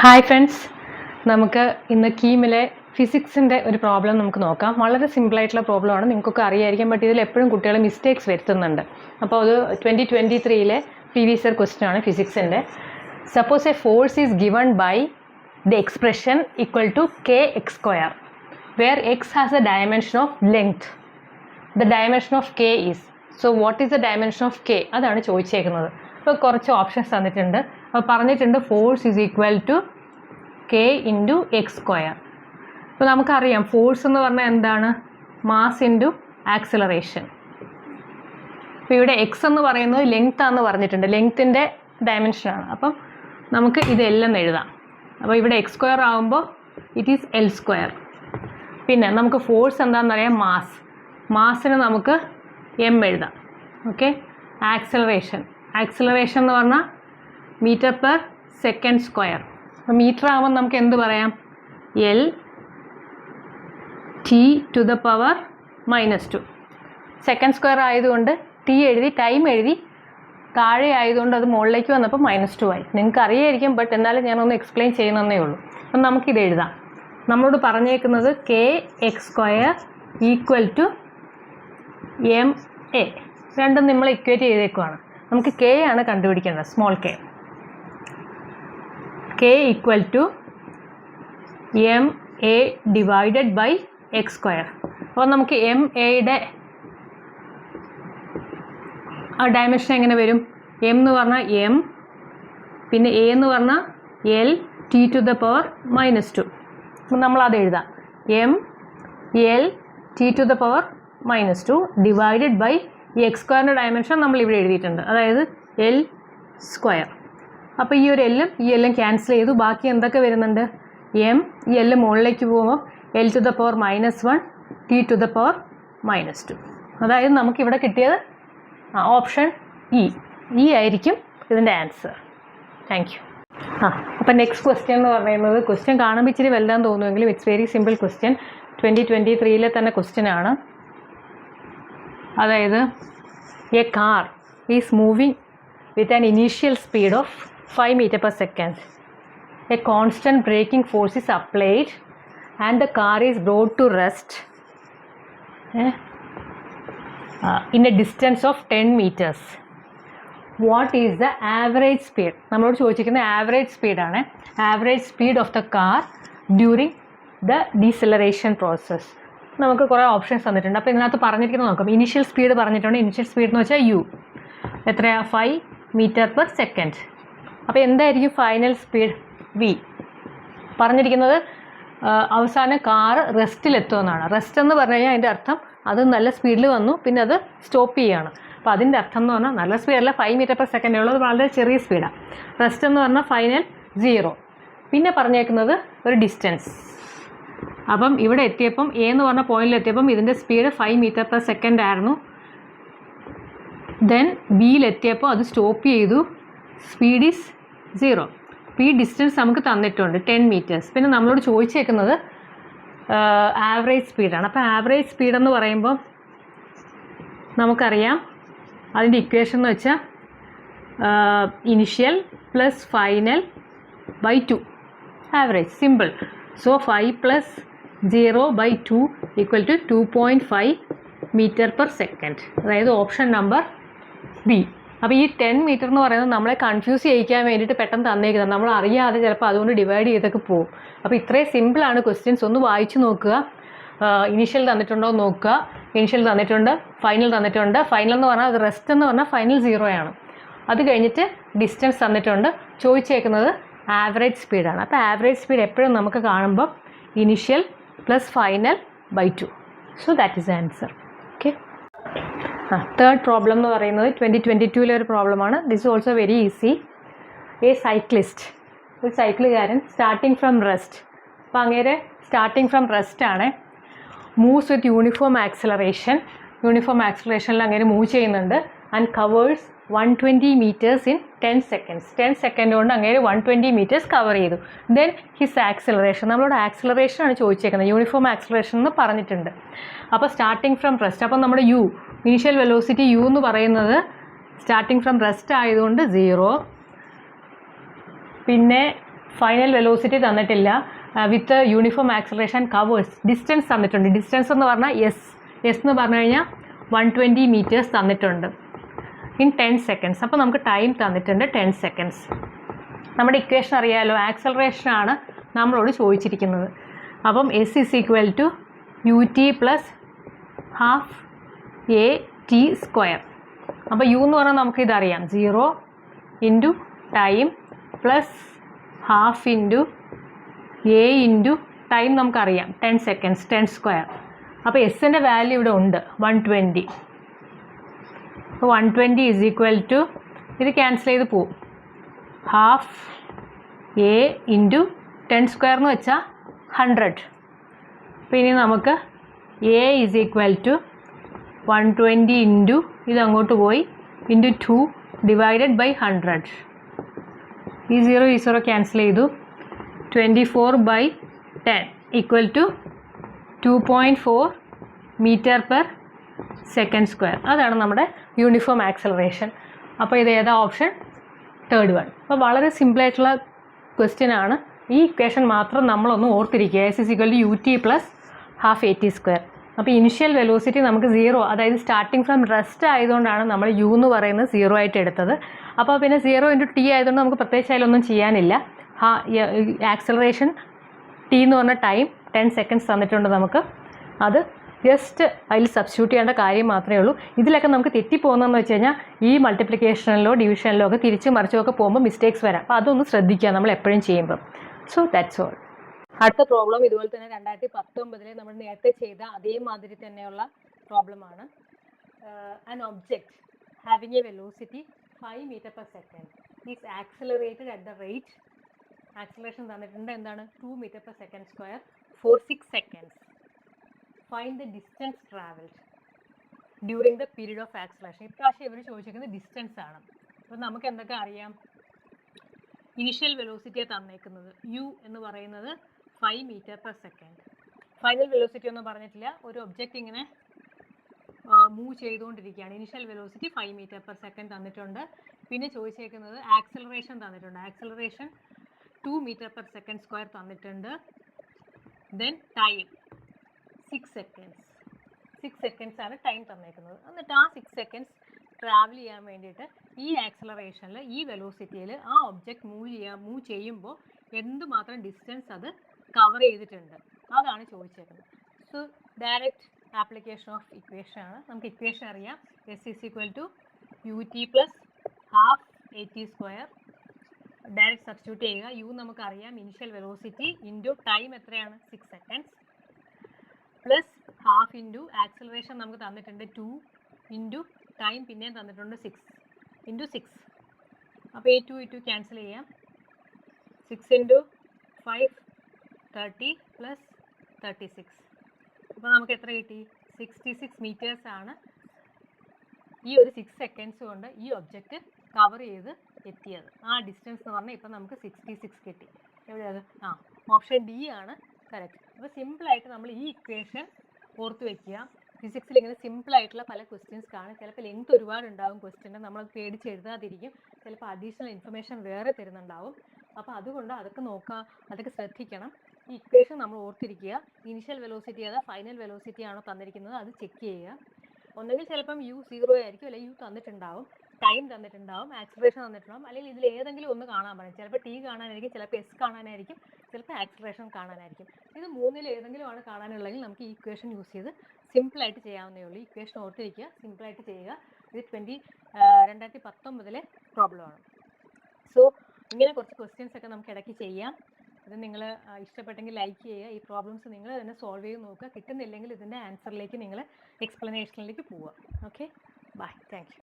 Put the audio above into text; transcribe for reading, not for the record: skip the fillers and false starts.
Hi friends, നമുക്ക് ഇന്ന് കീമിലെ ഫിസിക്സിൻ്റെ ഒരു പ്രോബ്ലം നമുക്ക് നോക്കാം. വളരെ സിമ്പിളായിട്ടുള്ള പ്രോബ്ലമാണ്, നിങ്ങൾക്കൊക്കെ അറിയായിരിക്കും. ബട്ട് ഇതിൽ എപ്പോഴും കുട്ടികൾ മിസ്റ്റേക്സ് വരുത്തുന്നുണ്ട്. അപ്പോൾ അത് 2023 പ്രീവിയസ് ഇയർ ക്വസ്റ്റ്യൻ ആണ് ഫിസിക്സിൻ്റെ. Suppose a force is given by the expression equal to kx², where x has a dimension of length. The dimension of k is, so what is the dimension of k? അതാണ് ചോദിച്ചേക്കുന്നത്. അപ്പോൾ കുറച്ച് options തന്നിട്ടുണ്ട്. അപ്പോൾ പറഞ്ഞിട്ടുണ്ട് force is equal to k into x². അപ്പോൾ നമുക്കറിയാം force എന്ന് പറഞ്ഞാൽ എന്താണ്? Mass into acceleration. അപ്പോൾ ഇവിടെ x എന്ന് പറയുന്നത് ലെങ്ത് ആണെന്ന് പറഞ്ഞിട്ടുണ്ട്, ലെങ്ത്തിൻ്റെ ഡയമെൻഷനാണ്. അപ്പം നമുക്ക് ഇതെല്ലാം എഴുതാം. അപ്പോൾ ഇവിടെ x² ആകുമ്പോൾ ഇറ്റ് ഈസ് L². പിന്നെ നമുക്ക് ഫോഴ്സ് എന്താണെന്നറിയാം, മാസിന് നമുക്ക് m എഴുതാം. ഓക്കെ, ആക്സിലറേഷൻ എന്ന് പറഞ്ഞാൽ മീറ്റർ പെർ സെക്കൻഡ് സ്ക്വയർ. അപ്പോൾ മീറ്റർ ആകുമ്പോൾ നമുക്ക് എന്ത് പറയാം? L t to the power -2. Second square ആയതുകൊണ്ട് t എഴുതി, ടൈം എഴുതി, താഴെ ആയതുകൊണ്ട് അത് മുകളിലേക്ക് വന്നപ്പോൾ -2 ആയി. നിങ്ങൾക്ക് അറിയായിരിക്കും, ബട്ട് എന്നാലും ഞാനൊന്ന് എക്സ്പ്ലെയിൻ ചെയ്യുന്നതേ ഉള്ളൂ. അപ്പം നമുക്കിത് എഴുതാം. നമ്മളോട് പറഞ്ഞേക്കുന്നത് kx² ഈക്വൽ ടു ma. രണ്ടും നമ്മൾ ഇക്വേറ്റ് ചെയ്തേക്കുവാണ്. നമുക്ക് k ആണ് കണ്ടുപിടിക്കേണ്ടത്, small k. k equal to ma divided by x². അപ്പോൾ നമുക്ക് ma-യുടെ ആ ഡയമെൻഷൻ എങ്ങനെ വരും? m എന്ന് പറഞ്ഞാൽ m, പിന്നെ a എന്ന് പറഞ്ഞാൽ L t to the power -2. അപ്പം നമ്മളത് എഴുതാം. m L t to the power -2 divided by ഈ x² ഡയമെൻഷൻ നമ്മൾ ഇവിടെ എഴുതിയിട്ടുണ്ട്, അതായത് L². അപ്പോൾ ഈ ഒരു എല്ലും ഈ എല്ലും ക്യാൻസൽ ചെയ്തു. ബാക്കി എന്തൊക്കെ വരുന്നുണ്ട്? m, ഈ എല്ല് മുകളിലേക്ക് പോകുമ്പോൾ L to the power -1 t to the power -2. അതായത് നമുക്കിവിടെ കിട്ടിയത് ഓപ്ഷൻ ഇ ആയിരിക്കും ഇതിൻ്റെ ആൻസർ. Thank you. അപ്പം നെക്സ്റ്റ് ക്വസ്റ്റ്യൻ എന്ന് പറയുന്നത്, ക്വസ്റ്റ്യൻ കാണുമ്പോൾ ഇച്ചിരി വലുതാന്ന് തോന്നുമെങ്കിലും ഇറ്റ്സ് വെരി സിമ്പിൾ ക്വസ്റ്റ്യൻ. 2023 തന്നെ ക്വസ്റ്റ്യൻ ആണ്. അതായത് A car is moving with an initial speed of 5 meter per second. A constant braking force is applied and the car is brought to rest in a distance of 10 meters. What is the average speed? നമ്മളോട് ചോദിച്ചിരിക്കുന്നത് average സ്പീഡാണ്. Average speed of the car during the deceleration process. നമുക്ക് കുറേ options തന്നിട്ടുണ്ട്. അപ്പോൾ ഇതിനകത്ത് പറഞ്ഞിരിക്കുന്നത് നോക്കാം. ഇനിഷ്യൽ സ്പീഡ് പറഞ്ഞിട്ടുണ്ട്. ഇനിഷ്യൽ സ്പീഡ് എന്ന് വെച്ചാൽ u എത്രയാണ്? 5 meter per second. അപ്പോൾ എന്തായിരിക്കും ഫൈനൽ സ്പീഡ്? v. പറഞ്ഞിരിക്കുന്നത് അവസാനം കാറ് റെസ്റ്റിലെത്തുമെന്നാണ്. റെസ്റ്റ് എന്ന് പറഞ്ഞു കഴിഞ്ഞാൽ അതിൻ്റെ അർത്ഥം അത് നല്ല സ്പീഡിൽ വന്നു, പിന്നെ അത് സ്റ്റോപ്പ് ചെയ്യുകയാണ്. അപ്പോൾ അതിൻ്റെ അർത്ഥം എന്ന് പറഞ്ഞാൽ നല്ല സ്പീഡല്ല, 5 meter per second ഉള്ളത് വളരെ ചെറിയ സ്പീഡാണ്. റെസ്റ്റ് എന്ന് പറഞ്ഞാൽ ഫൈനൽ 0. പിന്നെ പറഞ്ഞേക്കുന്നത് ഒരു ഡിസ്റ്റൻസ്. അപ്പം ഇവിടെ എത്തിയപ്പം എ എന്ന് പറഞ്ഞ പോയിന്റിൽ എത്തിയപ്പം ഇതിൻ്റെ സ്പീഡ് 5 meter per second ആയിരുന്നു. ദെൻ ബിയിലെത്തിയപ്പോൾ അത് സ്റ്റോപ്പ് ചെയ്തു, സ്പീഡ് ഈസ് 0. അപ്പോൾ ഈ ഡിസ്റ്റൻസ് നമുക്ക് തന്നിട്ടുണ്ട് 10 meters. പിന്നെ നമ്മളോട് ചോദിച്ചേക്കുന്നത് ആവറേജ് സ്പീഡാണ്. അപ്പോൾ ആവറേജ് സ്പീഡ് എന്ന് പറയുമ്പോൾ നമുക്കറിയാം അതിൻ്റെ ഇക്വേഷൻ എന്ന് വെച്ചാൽ initial plus final by 2 average. Simple. So 5 + 0/2 equal to 2.5 meter per second. അതായത് ഓപ്ഷൻ നമ്പർ ബി. അപ്പോൾ ഈ 10 meter എന്ന് പറയുന്നത് നമ്മളെ കൺഫ്യൂസ് ചെയ്യിക്കാൻ വേണ്ടിയിട്ട് പെട്ടെന്ന് തന്നേക്കുന്നത്, നമ്മൾ അറിയാതെ ചിലപ്പോൾ അതുകൊണ്ട് ഡിവൈഡ് ചെയ്തൊക്കെ പോകും. അപ്പോൾ ഇത്രയും സിമ്പിളാണ് ക്വസ്റ്റ്യൻസ്. ഒന്ന് വായിച്ച് നോക്കുക. ഇനീഷ്യൽ തന്നിട്ടുണ്ടോ നോക്കുക. ഇനീഷ്യൽ തന്നിട്ടുണ്ട്, ഫൈനൽ തന്നിട്ടുണ്ട്. ഫൈനൽ എന്ന് പറഞ്ഞാൽ അത് റെസ്റ്റ് എന്ന് പറഞ്ഞാൽ ഫൈനൽ 0 ആണ്. അത് കഴിഞ്ഞിട്ട് ഡിസ്റ്റൻസ് തന്നിട്ടുണ്ട്. ചോദിച്ചേക്കുന്നത് ആവറേജ് സ്പീഡാണ്. അപ്പോൾ ആവറേജ് സ്പീഡ് എപ്പോഴും നമുക്ക് കാണുമ്പോൾ initial plus final by 2. So that is answer. Okay. Third problem എന്ന് പറയുന്നത് 2022 ഒരു പ്രോബ്ലമാണ്. This is also very easy. A cyclist, ഒരു സൈക്കിളുകാരൻ സ്റ്റാർട്ടിങ് ഫ്രം റെസ്റ്റ്. അപ്പോൾ അങ്ങേരെ സ്റ്റാർട്ടിങ് ഫ്രം റെസ്റ്റ് ആണ്. മൂവ്സ് വിത്ത് യൂണിഫോം ആക്സിലറേഷനിൽ അങ്ങനെ മൂവ് ചെയ്യുന്നുണ്ട്. And covers 120 meters in 10 seconds. 10 second കൊണ്ട് അങ്ങനെ 120 meters കവർ ചെയ്തു. ദെൻ ഹിസ് ആക്സിലറേഷൻ, നമ്മളോട് ആക്സിലറേഷൻ ആണ് ചോദിച്ചേക്കുന്നത്. യൂണിഫോം ആക്സിലറേഷൻ എന്ന് പറഞ്ഞിട്ടുണ്ട്. അപ്പോൾ സ്റ്റാർട്ടിങ് ഫ്രം റെസ്റ്റ്, അപ്പോൾ നമ്മുടെ ഇനീഷ്യൽ വെലോസിറ്റി u എന്ന് പറയുന്നത് സ്റ്റാർട്ടിങ് ഫ്രം റെസ്റ്റ് ആയതുകൊണ്ട് 0. പിന്നെ ഫൈനൽ വെലോസിറ്റി തന്നിട്ടില്ല. With uniform acceleration covers. Distance തന്നിട്ടുണ്ട്. ഡിസ്റ്റൻസ് എന്ന് പറഞ്ഞാൽ എസ് എന്ന് പറഞ്ഞു കഴിഞ്ഞാൽ 120 മീറ്റേഴ്സ് തന്നിട്ടുണ്ട് ഇൻ 10 സെക്കൻഡ്സ്. അപ്പോൾ നമുക്ക് ടൈം തന്നിട്ടുണ്ട് 10 സെക്കൻഡ്സ്. നമ്മുടെ ഇക്വേഷൻ അറിയാമല്ലോ, ആക്സലറേഷനാണ് നമ്മളോട് ചോദിച്ചിരിക്കുന്നത്. അപ്പം s is equal to U T plus half A T square. അപ്പോൾ യു എന്ന് പറഞ്ഞാൽ നമുക്കിതറിയാം, 0 into time plus half into a into time നമുക്കറിയാം 10 സെക്കൻഡ്സ്, 10 സ്ക്വയർ. അപ്പോൾ എസിൻ്റെ വാല്യൂ ഇവിടെ ഉണ്ട് 120. അപ്പോൾ 120 ഈസ് ഈക്വൽ ടു, ഇത് ക്യാൻസൽ ചെയ്ത് പോവും, ഹാഫ് എ ഇൻറ്റു 10 സ്ക്വയർ എന്ന് വെച്ചാൽ 100. അപ്പോൾ ഇനി നമുക്ക് a is equal to 120 into ഇത് അങ്ങോട്ട് പോയി ഇൻറ്റു 2 ഡിവൈഡഡ് ബൈ 100. ഈ 0 ക്യാൻസൽ ചെയ്തു, 24/10 equal to 2.4 metre per second square. അതാണ് നമ്മുടെ യൂണിഫോം ആക്സലറേഷൻ. അപ്പോൾ ഇത് ഏതാ ഓപ്ഷൻ? Third one. അപ്പോൾ വളരെ സിമ്പിളായിട്ടുള്ള ക്വസ്റ്റ്യൻ ആണ്. ഈ ഇക്വേഷൻ മാത്രം നമ്മളൊന്ന് ഓർത്തിരിക്കുക, s is equal to U T plus half A T square. അപ്പോൾ ഇനിഷ്യൽ വെലോസിറ്റി നമുക്ക് 0, അതായത് സ്റ്റാർട്ടിങ് ഫ്രം റെസ്റ്റ് ആയതുകൊണ്ടാണ് നമ്മൾ യു എന്ന് പറയുന്നത് 0 ആയിട്ട് എടുത്തത്. അപ്പോൾ പിന്നെ 0 ഇൻറ്റു ടി ആയതുകൊണ്ട് നമുക്ക് പ്രത്യേകിച്ച് അതിലൊന്നും ചെയ്യാനില്ല. ആക്സലറേഷൻ ടി എന്ന് പറഞ്ഞ ടൈം 10 സെക്കൻഡ്സ് തന്നിട്ടുണ്ട് നമുക്ക്. അത് ജസ്റ്റ് അതിൽ സബ്സ്റ്റിറ്റ്യൂട്ട് ചെയ്യേണ്ട കാര്യം മാത്രമേ ഉള്ളൂ. ഇതിലൊക്കെ നമുക്ക് തെറ്റിപ്പോകുന്നതെന്ന് വെച്ച് കഴിഞ്ഞാൽ ഈ മൾട്ടിപ്ലിക്കേഷനിലോ ഡിവിഷനിലോ ഒക്കെ തിരിച്ചും മറിച്ചുമൊക്കെ പോകുമ്പോൾ മിസ്റ്റേക്സ് വരാം. അപ്പോൾ അതൊന്ന് ശ്രദ്ധിക്കുക നമ്മൾ എപ്പോഴും ചെയ്യുമ്പോൾ. So that's all. അടുത്ത പ്രോബ്ലം ഇതുപോലെ തന്നെ 2019 നമ്മൾ നേരത്തെ ചെയ്ത അതേമാതിരി തന്നെയുള്ള പ്രോബ്ലമാണ്. An object having a velocity 5 metre per second is accelerated at the rate, acceleration തന്നിട്ടുണ്ട് എന്താണ്, 2 metre per second square for 6 seconds. Find the distance travelled during the period of acceleration. ഇപ്രാവശ്യം ഇവർ ചോദിച്ചിരിക്കുന്നത് ഡിസ്റ്റൻസ് ആണ്. അപ്പോൾ നമുക്ക് എന്തൊക്കെ അറിയാം? ഇനിഷ്യൽ വെലോസിറ്റിയാണ് തന്നേക്കുന്നത്, യു എന്ന് പറയുന്നത് 5 metre per second. Final velocity ഒന്നും പറഞ്ഞിട്ടില്ല. ഒരു ഒബ്ജക്റ്റ് ഇങ്ങനെ മൂവ് ചെയ്തുകൊണ്ടിരിക്കുകയാണ്. Initial velocity 5 metre per second തന്നിട്ടുണ്ട്. പിന്നെ ചോദിച്ചേക്കുന്നത് ആക്സിലറേഷൻ തന്നിട്ടുണ്ട്. Acceleration 2 metre per second square തന്നിട്ടുണ്ട്. Then time 6 seconds. 6 സെക്കൻഡ്സ് ആണ് ടൈം തന്നേക്കുന്നത്. എന്നിട്ട് ആ 6 സെക്കൻഡ്സ് ട്രാവൽ ചെയ്യാൻ വേണ്ടിയിട്ട് ഈ ആക്സിലറേഷനിൽ ഈ വെലോസിറ്റിയിൽ ആ ഒബ്ജക്റ്റ് മൂവ് ചെയ്യുമ്പോൾ എന്തുമാത്രം ഡിസ്റ്റൻസ് അത് കവർ ചെയ്തിട്ടുണ്ട്, അതാണ് ചോദിച്ചേക്കുന്നത്. So direct application of equation ആണ്. നമുക്ക് ഇക്വേഷൻ അറിയാം, S is equal to U T plus half A T square. Direct substitute ചെയ്യുക. യു നമുക്കറിയാം, ഇനിഷ്യൽ വെലോസിറ്റി ഇൻറ്റു ടൈം എത്രയാണ്, 6 seconds, plus half into acceleration നമുക്ക് തന്നിട്ടുണ്ട് 2 ഇൻറ്റു ടൈം പിന്നെയും തന്നിട്ടുണ്ട് 6 ഇൻറ്റു 6. അപ്പോൾ ഈ 2 ക്യാൻസൽ ചെയ്യാം. 6 ഇൻറ്റു 5 30 പ്ലസ് 36. അപ്പോൾ നമുക്ക് എത്ര കിട്ടി? 66 മീറ്റേഴ്സ് ആണ് ഈ ഒരു 6 സെക്കൻഡ്സ് കൊണ്ട് ഈ ഒബ്ജക്റ്റ് കവർ ചെയ്ത് എത്തിയത്. ആ ഡിസ്റ്റൻസ് എന്ന് പറഞ്ഞാൽ ഇപ്പം നമുക്ക് 66 കിട്ടി. എവിടെയത്? ഓപ്ഷൻ ഡി ആണ് കറക്റ്റ്. അപ്പോൾ സിമ്പിളായിട്ട് നമ്മൾ ഈ ഇക്വേഷൻ ഓർത്ത് വയ്ക്കുക. ഫിസിക്സിൽ ഇങ്ങനെ സിമ്പിളായിട്ടുള്ള പല ക്വസ്റ്റ്യൻസ് കാണും. ചിലപ്പോൾ ലെങ്ത് ഒരുപാട് ഉണ്ടാകും ക്വസ്റ്റ്യൻ, നമ്മൾ പേടിച്ച് എഴുതാതിരിക്കും. ചിലപ്പോൾ അഡീഷണൽ ഇൻഫർമേഷൻ വേറെ തരുന്നുണ്ടാവും. അപ്പോൾ അതുകൊണ്ട് അതൊക്കെ നോക്കുക, അതൊക്കെ ശ്രദ്ധിക്കണം. ഈ ഇക്വേഷൻ നമ്മൾ ഓർത്തിരിക്കുക. ഇനിഷ്യൽ വെലോസിറ്റി ഏതാ, ഫൈനൽ വെലോസിറ്റി ആണോ തന്നിരിക്കുന്നത്, അത് ചെക്ക് ചെയ്യുക. ഒന്നെങ്കിൽ ചിലപ്പം യു 0 ആയിരിക്കും, അല്ലെങ്കിൽ യു തന്നിട്ടുണ്ടാവും, ടൈം തന്നിട്ടുണ്ടാവും, ആക്സിലറേഷൻ തന്നിട്ടുണ്ടാവും, അല്ലെങ്കിൽ ഇതിൽ ഏതെങ്കിലും ഒന്ന് കാണാൻ പറയും. ചിലപ്പോൾ ടി കാണാനായിരിക്കും, ചിലപ്പോൾ എസ് കാണാനായിരിക്കും, ചിലപ്പോൾ ആക്സിലറേഷൻ കാണാനായിരിക്കും. ഇത് മൂന്നിൽ ഏതെങ്കിലും ആണ് കാണാനുള്ളതെങ്കിൽ നമുക്ക് ഈ ഇക്വേഷൻ യൂസ് ചെയ്ത് സിമ്പിളായിട്ട് ചെയ്യാവുന്നേ ഉള്ളൂ. ഇക്വേഷൻ ഓർത്തിരിക്കുക, സിമ്പിളായിട്ട് ചെയ്യുക. ഇത് 2019 പ്രോബ്ലമാണ്. സോ ഇങ്ങനെ കുറച്ച് ക്വസ്റ്റ്യൻസ് ഒക്കെ നമുക്ക് ഇടയ്ക്ക് ചെയ്യാം. ഇത് നിങ്ങൾ ഇഷ്ടപ്പെട്ടെങ്കിൽ ലൈക്ക് ചെയ്യുക. ഈ പ്രോബ്ലംസ് നിങ്ങൾ തന്നെ സോൾവ് ചെയ്ത് നോക്കുക. കിട്ടുന്നില്ലെങ്കിൽ ഇതിൻ്റെ ആൻസറിലേക്ക് നിങ്ങൾ എക്സ്പ്ലനേഷനിലേക്ക് പോവുക. Okay, bye, thank U.